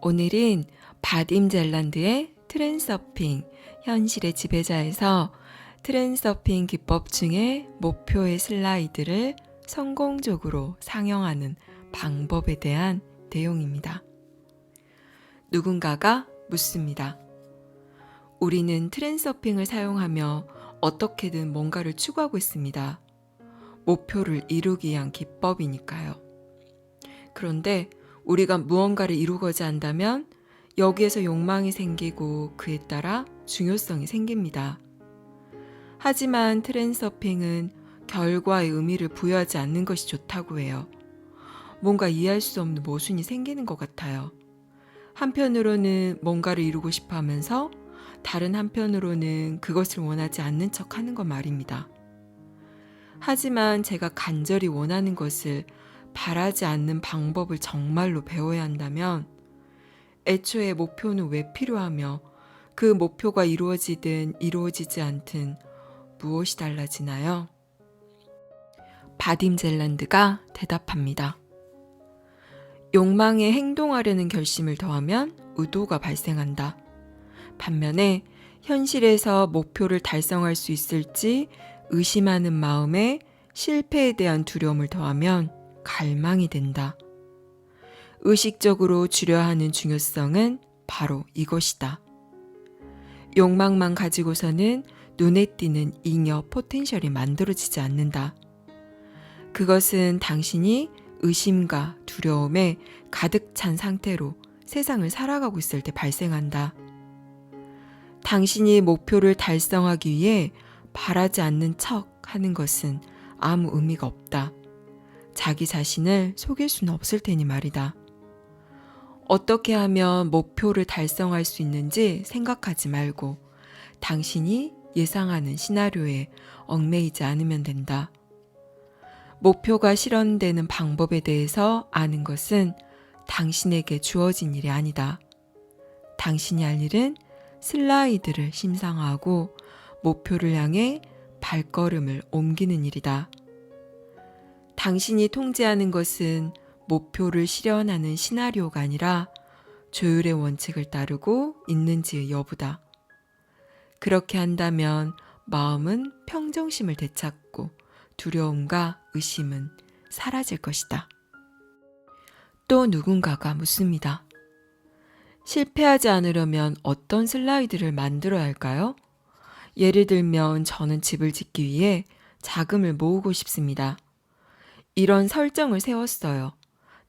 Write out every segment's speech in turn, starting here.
오늘은 바딤 젤란드의 트랜서핑, 현실의 지배자에서 트랜서핑 기법 중에 목표의 슬라이드를 성공적으로 상영하는 방법에 대한 내용입니다. 누군가가 묻습니다. 우리는 트랜서핑을 사용하며 어떻게든 뭔가를 추구하고 있습니다. 목표를 이루기 위한 기법이니까요. 그런데 우리가 무언가를 이루고자 한다면 여기에서 욕망이 생기고 그에 따라 중요성이 생깁니다. 하지만 트랜서핑은 결과의 의미를 부여하지 않는 것이 좋다고 해요. 뭔가 이해할 수 없는 모순이 생기는 것 같아요. 한편으로는 뭔가를 이루고 싶어 하면서 다른 한편으로는 그것을 원하지 않는 척 하는 것 말입니다. 하지만 제가 간절히 원하는 것을 바라지 않는 방법을 정말로 배워야 한다면 애초에 목표는 왜 필요하며 그 목표가 이루어지든 이루어지지 않든 무엇이 달라지나요? 바딤 젤란드가 대답합니다. 욕망에 행동하려는 결심을 더하면 의도가 발생한다. 반면에 현실에서 목표를 달성할 수 있을지 의심하는 마음에 실패에 대한 두려움을 더하면 갈망이 된다. 의식적으로 줄여야 하는 중요성은 바로 이것이다. 욕망만 가지고서는 눈에 띄는 잉여 포텐셜이 만들어지지 않는다. 그것은 당신이 의심과 두려움에 가득 찬 상태로 세상을 살아가고 있을 때 발생한다. 당신이 목표를 달성하기 위해 바라지 않는 척 하는 것은 아무 의미가 없다. 자기 자신을 속일 수는 없을 테니 말이다. 어떻게 하면 목표를 달성할 수 있는지 생각하지 말고 당신이 예상하는 시나리오에 얽매이지 않으면 된다. 목표가 실현되는 방법에 대해서 아는 것은 당신에게 주어진 일이 아니다. 당신이 할 일은 슬라이드를 심상화하고 목표를 향해 발걸음을 옮기는 일이다. 당신이 통제하는 것은 목표를 실현하는 시나리오가 아니라 조율의 원칙을 따르고 있는지의 여부다. 그렇게 한다면 마음은 평정심을 되찾고 두려움과 의심은 사라질 것이다. 또 누군가가 묻습니다. 실패하지 않으려면 어떤 슬라이드를 만들어야 할까요? 예를 들면 저는 집을 짓기 위해 자금을 모으고 싶습니다. 이런 설정을 세웠어요.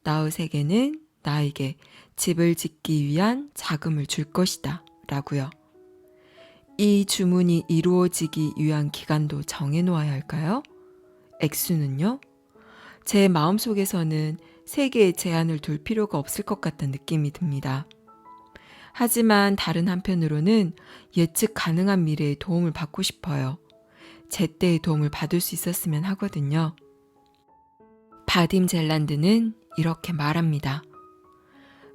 나의 세계는 나에게 집을 짓기 위한 자금을 줄 것이다. 라고요. 이 주문이 이루어지기 위한 기간도 정해놓아야 할까요? 액수는요? 제 마음속에서는 세계에 제한을 둘 필요가 없을 것 같다는 느낌이 듭니다. 하지만 다른 한편으로는 예측 가능한 미래에 도움을 받고 싶어요. 제때의 도움을 받을 수 있었으면 하거든요. 바딤 젤란드는 이렇게 말합니다.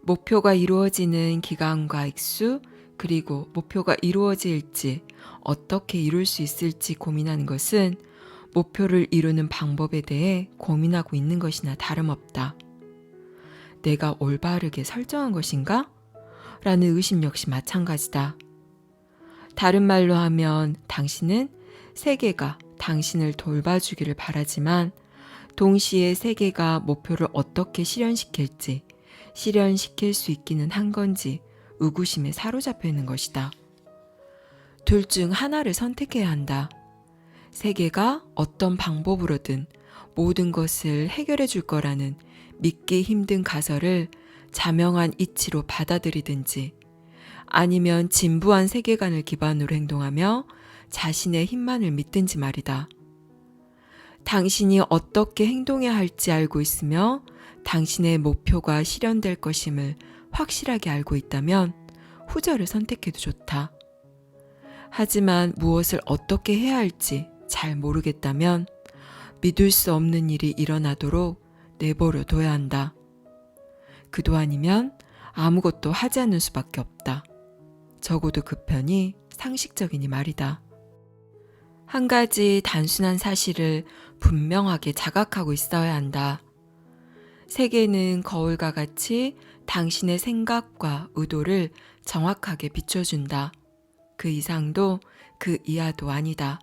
목표가 이루어지는 기간과 액수, 그리고 목표가 이루어질지 어떻게 이룰 수 있을지 고민하는 것은 목표를 이루는 방법에 대해 고민하고 있는 것이나 다름없다. 내가 올바르게 설정한 것인가? 라는 의심 역시 마찬가지다. 다른 말로 하면 당신은 세계가 당신을 돌봐주기를 바라지만 동시에 세계가 목표를 어떻게 실현시킬지, 실현시킬 수 있기는 한 건지 의구심에 사로잡혀 있는 것이다. 둘 중 하나를 선택해야 한다. 세계가 어떤 방법으로든 모든 것을 해결해 줄 거라는 믿기 힘든 가설을 자명한 이치로 받아들이든지 아니면 진부한 세계관을 기반으로 행동하며 자신의 힘만을 믿든지 말이다. 당신이 어떻게 행동해야 할지 알고 있으며 당신의 목표가 실현될 것임을 확실하게 알고 있다면 후자를 선택해도 좋다. 하지만 무엇을 어떻게 해야 할지 잘 모르겠다면 믿을 수 없는 일이 일어나도록 내버려 둬야 한다. 그도 아니면 아무것도 하지 않는 수밖에 없다. 적어도 그 편이 상식적이니 말이다. 한 가지 단순한 사실을 분명하게 자각하고 있어야 한다. 세계는 거울과 같이 당신의 생각과 의도를 정확하게 비춰준다. 그 이상도 그 이하도 아니다.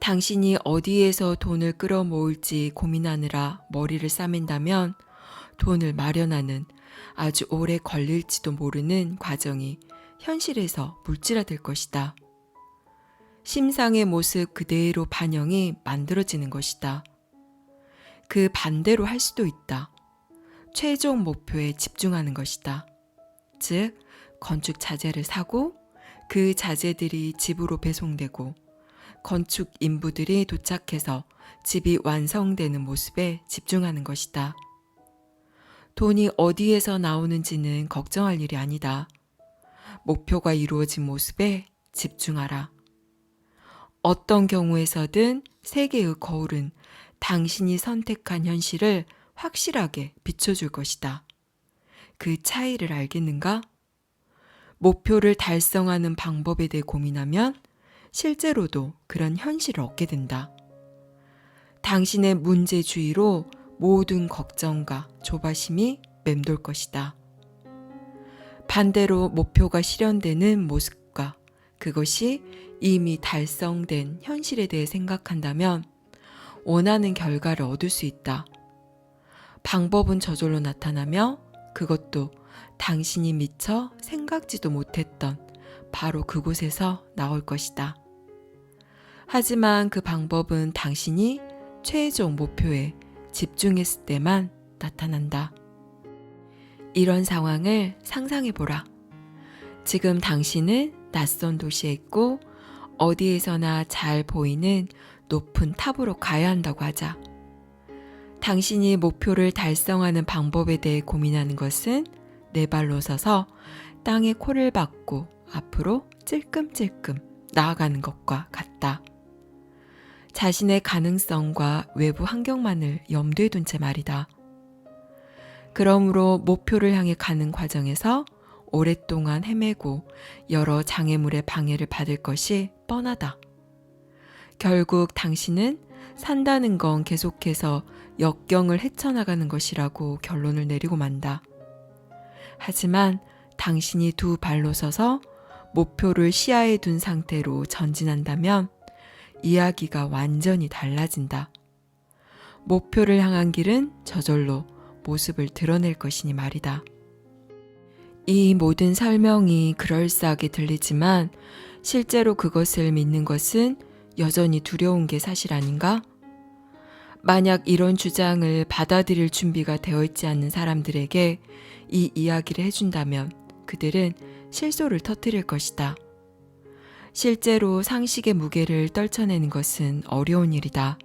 당신이 어디에서 돈을 끌어모을지 고민하느라 머리를 싸맨다면 돈을 마련하는 아주 오래 걸릴지도 모르는 과정이 현실에서 물질화될 것이다. 심상의 모습 그대로 반영이 만들어지는 것이다. 그 반대로 할 수도 있다. 최종 목표에 집중하는 것이다. 즉, 건축 자재를 사고 그 자재들이 집으로 배송되고 건축 인부들이 도착해서 집이 완성되는 모습에 집중하는 것이다. 돈이 어디에서 나오는지는 걱정할 일이 아니다. 목표가 이루어진 모습에 집중하라. 어떤 경우에서든 세계의 거울은 당신이 선택한 현실을 확실하게 비춰줄 것이다. 그 차이를 알겠는가? 목표를 달성하는 방법에 대해 고민하면 실제로도 그런 현실을 얻게 된다. 당신의 문제주의로 모든 걱정과 조바심이 맴돌 것이다. 반대로 목표가 실현되는 모습과 그것이 이미 달성된 현실에 대해 생각한다면 원하는 결과를 얻을 수 있다. 방법은 저절로 나타나며 그것도 당신이 미처 생각지도 못했던 바로 그곳에서 나올 것이다. 하지만 그 방법은 당신이 최종 목표에 집중했을 때만 나타난다. 이런 상황을 상상해보라. 지금 당신은 낯선 도시에 있고 어디에서나 잘 보이는 높은 탑으로 가야 한다고 하자. 당신이 목표를 달성하는 방법에 대해 고민하는 것은 네 발로 서서 땅에 코를 박고 앞으로 찔끔찔끔 나아가는 것과 같다. 자신의 가능성과 외부 환경만을 염두에 둔 채 말이다. 그러므로 목표를 향해 가는 과정에서 오랫동안 헤매고 여러 장애물의 방해를 받을 것이 뻔하다. 결국 당신은 산다는 건 계속해서 역경을 헤쳐나가는 것이라고 결론을 내리고 만다. 하지만 당신이 두 발로 서서 목표를 시야에 둔 상태로 전진한다면 이야기가 완전히 달라진다. 목표를 향한 길은 저절로 모습을 드러낼 것이니 말이다. 이 모든 설명이 그럴싸하게 들리지만 실제로 그것을 믿는 것은 여전히 두려운 게 사실 아닌가? 만약 이런 주장을 받아들일 준비가 되어 있지 않는 사람들에게 이 이야기를 해준다면 그들은 실소를 터뜨릴 것이다. 실제로 상식의 무게를 떨쳐내는 것은 어려운 일이다.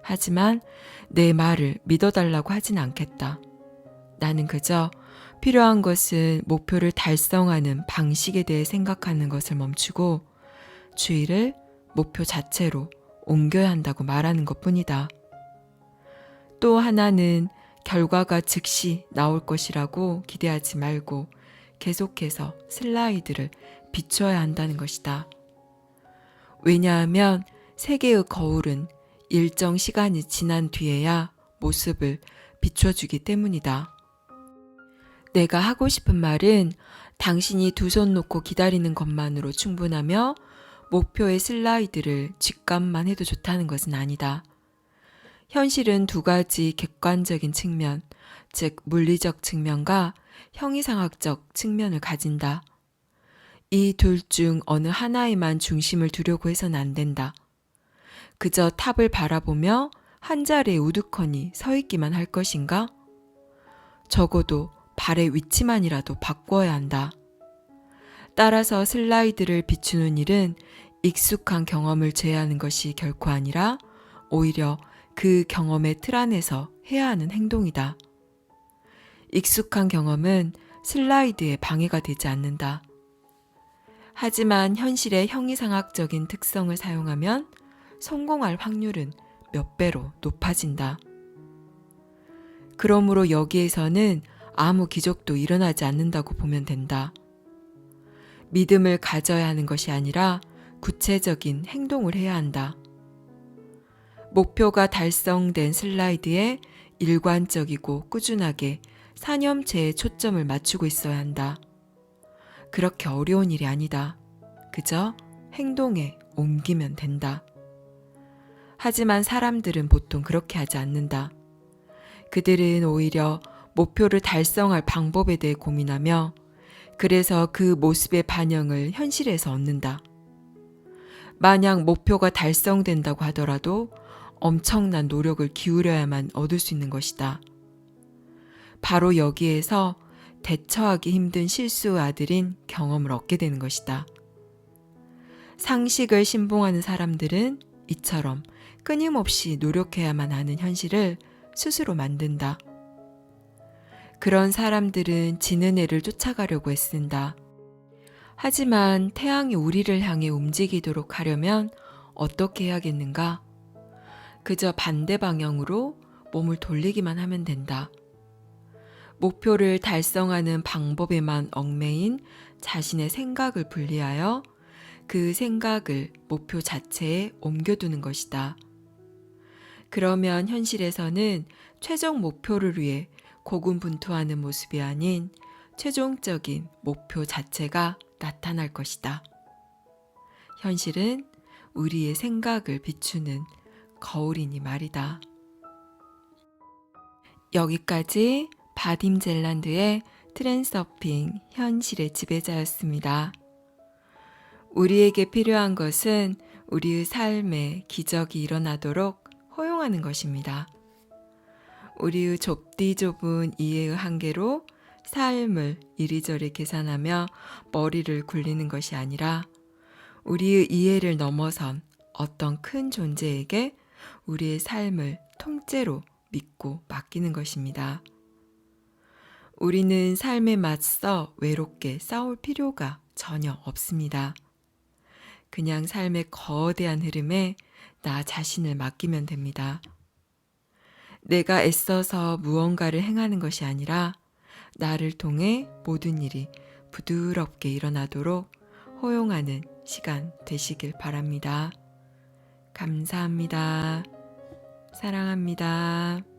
하지만 내 말을 믿어달라고 하진 않겠다. 나는 그저 필요한 것은 목표를 달성하는 방식에 대해 생각하는 것을 멈추고 주의를 목표 자체로 옮겨야 한다고 말하는 것뿐이다. 또 하나는 결과가 즉시 나올 것이라고 기대하지 말고 계속해서 슬라이드를 비춰야 한다는 것이다. 왜냐하면 세계의 거울은 일정 시간이 지난 뒤에야 모습을 비춰주기 때문이다. 내가 하고 싶은 말은 당신이 두 손 놓고 기다리는 것만으로 충분하며 목표의 슬라이드를 직감만 해도 좋다는 것은 아니다. 현실은 두 가지 객관적인 측면, 즉 물리적 측면과 형이상학적 측면을 가진다. 이 둘 중 어느 하나에만 중심을 두려고 해서는 안 된다. 그저 탑을 바라보며 한 자리에 우두커니 서 있기만 할 것인가? 적어도 발의 위치만이라도 바꿔야 한다. 따라서 슬라이드를 비추는 일은 익숙한 경험을 제외하는 것이 결코 아니라 오히려 그 경험의 틀 안에서 해야 하는 행동이다. 익숙한 경험은 슬라이드에 방해가 되지 않는다. 하지만 현실의 형이상학적인 특성을 사용하면 성공할 확률은 몇 배로 높아진다. 그러므로 여기에서는 아무 기적도 일어나지 않는다고 보면 된다. 믿음을 가져야 하는 것이 아니라 구체적인 행동을 해야 한다. 목표가 달성된 슬라이드에 일관적이고 꾸준하게 사념체에 초점을 맞추고 있어야 한다. 그렇게 어려운 일이 아니다. 그저 행동에 옮기면 된다. 하지만 사람들은 보통 그렇게 하지 않는다. 그들은 오히려 목표를 달성할 방법에 대해 고민하며 그래서 그 모습의 반영을 현실에서 얻는다. 만약 목표가 달성된다고 하더라도 엄청난 노력을 기울여야만 얻을 수 있는 것이다. 바로 여기에서 대처하기 힘든 실수의 아들인 경험을 얻게 되는 것이다. 상식을 신봉하는 사람들은 이처럼 끊임없이 노력해야만 하는 현실을 스스로 만든다. 그런 사람들은 지는 애를 쫓아가려고 애쓴다. 하지만 태양이 우리를 향해 움직이도록 하려면 어떻게 해야겠는가? 그저 반대 방향으로 몸을 돌리기만 하면 된다. 목표를 달성하는 방법에만 얽매인 자신의 생각을 분리하여 그 생각을 목표 자체에 옮겨두는 것이다. 그러면 현실에서는 최종 목표를 위해 고군분투하는 모습이 아닌 최종적인 목표 자체가 나타날 것이다. 현실은 우리의 생각을 비추는 거울이니 말이다. 여기까지 바딤 젤란드의 트랜서핑 현실의 지배자였습니다. 우리에게 필요한 것은 우리의 삶에 기적이 일어나도록 허용하는 것입니다. 우리의 좁디 좁은 이해의 한계로 삶을 이리저리 계산하며 머리를 굴리는 것이 아니라 우리의 이해를 넘어선 어떤 큰 존재에게 우리의 삶을 통째로 믿고 맡기는 것입니다. 우리는 삶에 맞서 외롭게 싸울 필요가 전혀 없습니다. 그냥 삶의 거대한 흐름에 나 자신을 맡기면 됩니다. 내가 애써서 무언가를 행하는 것이 아니라 나를 통해 모든 일이 부드럽게 일어나도록 허용하는 시간 되시길 바랍니다. 감사합니다. 사랑합니다.